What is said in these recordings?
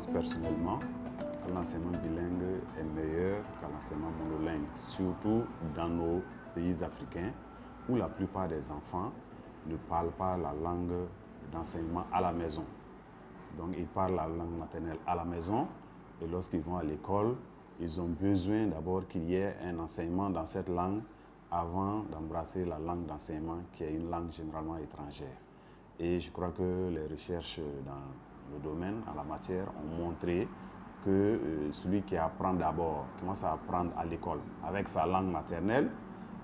pense personnellement que l'enseignement bilingue est meilleur qu'un enseignement monolingue, surtout dans nos pays africains où la plupart des enfants ne parlent pas la langue d'enseignement à la maison. Donc ils parlent la langue maternelle à la maison et lorsqu'ils vont à l'école, ils ont besoin d'abord qu'il y ait un enseignement dans cette langue avant d'embrasser la langue d'enseignement qui est une langue généralement étrangère. Et je crois que les recherches dans le domaine, en la matière, ont montré que celui qui apprend d'abord, commence à apprendre à l'école avec sa langue maternelle,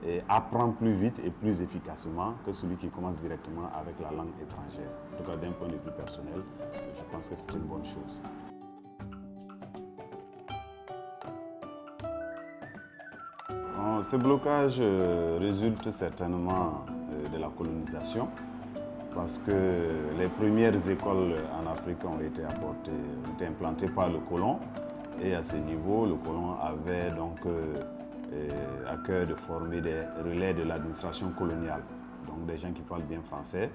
et apprend plus vite et plus efficacement que celui qui commence directement avec la langue étrangère. En tout cas, d'un point de vue personnel, je pense que c'est une bonne chose. Ce blocage résulte certainement de la colonisation parce que les premières écoles en Afrique ont été implantées par le colon et à ce niveau, le colon avait donc à cœur de former des relais de l'administration coloniale, donc des gens qui parlent bien français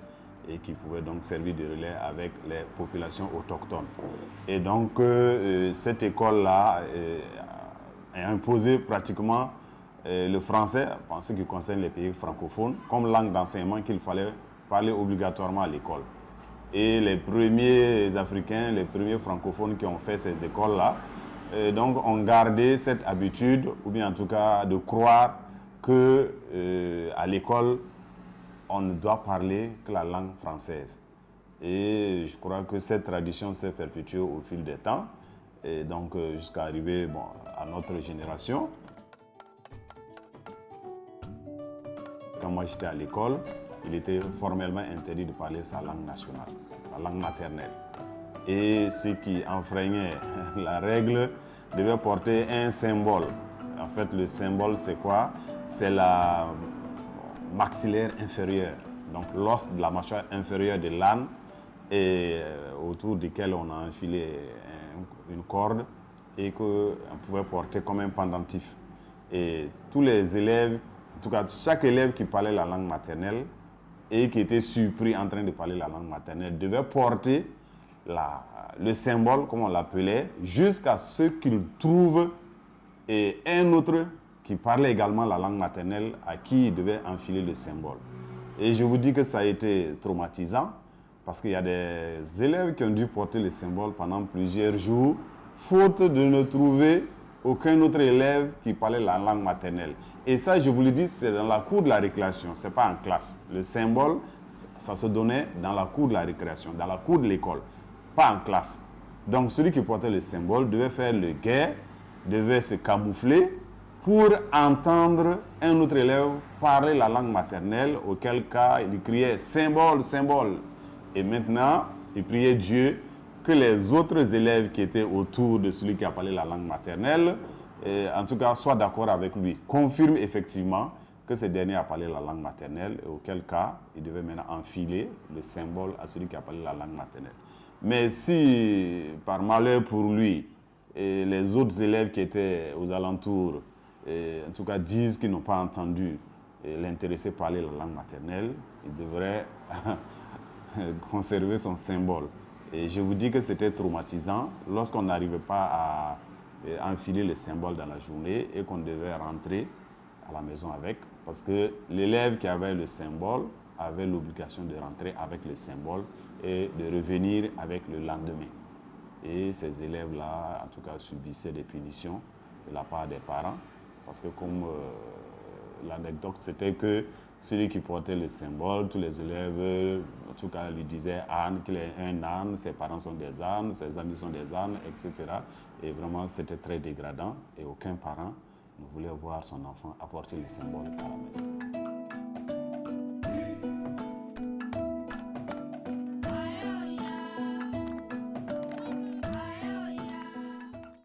et qui pouvaient donc servir de relais avec les populations autochtones. Et donc cette école-là a imposé pratiquement le français, en ce qui concerne les pays francophones, comme langue d'enseignement qu'il fallait parler obligatoirement à l'école. Et les premiers Africains, les premiers francophones qui ont fait ces écoles-là, donc ont gardé cette habitude, ou bien en tout cas de croire que à l'école, on ne doit parler que la langue française. Et je crois que cette tradition s'est perpétuée au fil des temps, et donc jusqu'à arriver à notre génération. Quand moi j'étais à l'école, il était formellement interdit de parler sa langue nationale, sa langue maternelle. Et ceux qui enfreignaient la règle devaient porter un symbole. En fait, le symbole, c'est quoi? C'est la maxillaire inférieure, donc l'os de la mâchoire inférieure de l'âne, et autour duquel on a enfilé une corde et qu'on pouvait porter comme un pendentif. Et tous les élèves, en tout cas chaque élève qui parlait la langue maternelle et qui était surpris en train de parler la langue maternelle devait porter le symbole, comme on l'appelait, jusqu'à ce qu'il trouve un autre qui parlait également la langue maternelle à qui il devait enfiler le symbole. Et je vous dis que ça a été traumatisant parce qu'il y a des élèves qui ont dû porter le symbole pendant plusieurs jours, faute de ne trouver aucun autre élève qui parlait la langue maternelle. Et ça, je vous le dis, c'est dans la cour de la récréation, ce n'est pas en classe. Le symbole, ça se donnait dans la cour de la récréation, dans la cour de l'école, pas en classe. Donc celui qui portait le symbole devait faire le guet, devait se camoufler pour entendre un autre élève parler la langue maternelle, auquel cas il criait « symbole, symbole ». Et maintenant, il priait Dieu que les autres élèves qui étaient autour de celui qui a parlé la langue maternelle, en tout cas, soient d'accord avec lui, confirment effectivement que ce dernier a parlé la langue maternelle, et auquel cas, il devait maintenant enfiler le symbole à celui qui a parlé la langue maternelle. Mais si, par malheur pour lui, et les autres élèves qui étaient aux alentours, en tout cas, disent qu'ils n'ont pas entendu l'intéressé parler la langue maternelle, il devrait conserver son symbole. Et je vous dis que c'était traumatisant lorsqu'on n'arrivait pas à enfiler le symbole dans la journée et qu'on devait rentrer à la maison avec. Parce que l'élève qui avait le symbole avait l'obligation de rentrer avec le symbole et de revenir avec le lendemain. Et ces élèves-là, en tout cas, subissaient des punitions de la part des parents. Parce que comme l'anecdote, c'était que celui qui portait le symbole, tous les élèves, en tout cas, lui disaient Anne, qu'il est un âne, ses parents sont des ânes, ses amis sont des ânes, etc. Et vraiment, c'était très dégradant et aucun parent ne voulait voir son enfant apporter le symbole à la maison.